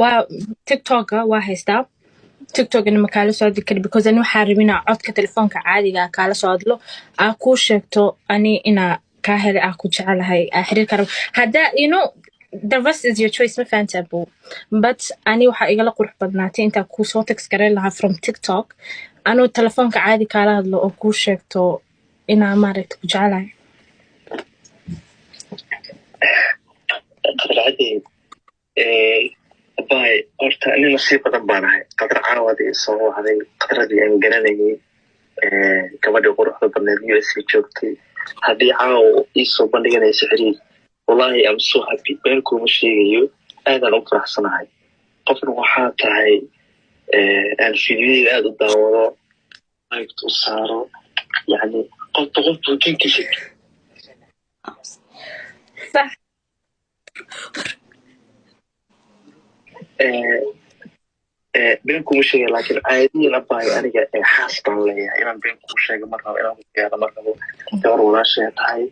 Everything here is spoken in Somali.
waa TikTok waa haystaa TikTok in makala soo dikir because anu xaribina codka telefoonka caadiga kala soo hadlo aa ku sheegto ani ina ka hele aa ku jecelahay xiriir karo hada the rest is your choice ma fantabo but ani waxa igala qurux badnaatay inta ku soo text gareyn lahaa from TikTok anu telefoonka caadi kala hadlo oo ku sheegto ina maaragtay ku jecelahay باي horta ani nasiib badan baan ahay qadar caawadii soo wahday qadradii aan garanayay gabadha quruxda badneed USA joogtay haddii caawo ii soo bandhiganayso xiriir wallahi I'm so happy been kuma sheegayo aadan u faraxsanahay qofna waxaa tahay aan fiidiyada aad u daawado like u saaro yani qof buukinkiisa صح been kuma sheegay laakiin caadiyan abaayo aniga xaas baan leeyahay inaan been kuma sheego mar rabo inaan ku gaaro mar rabo gabar walaashay tahay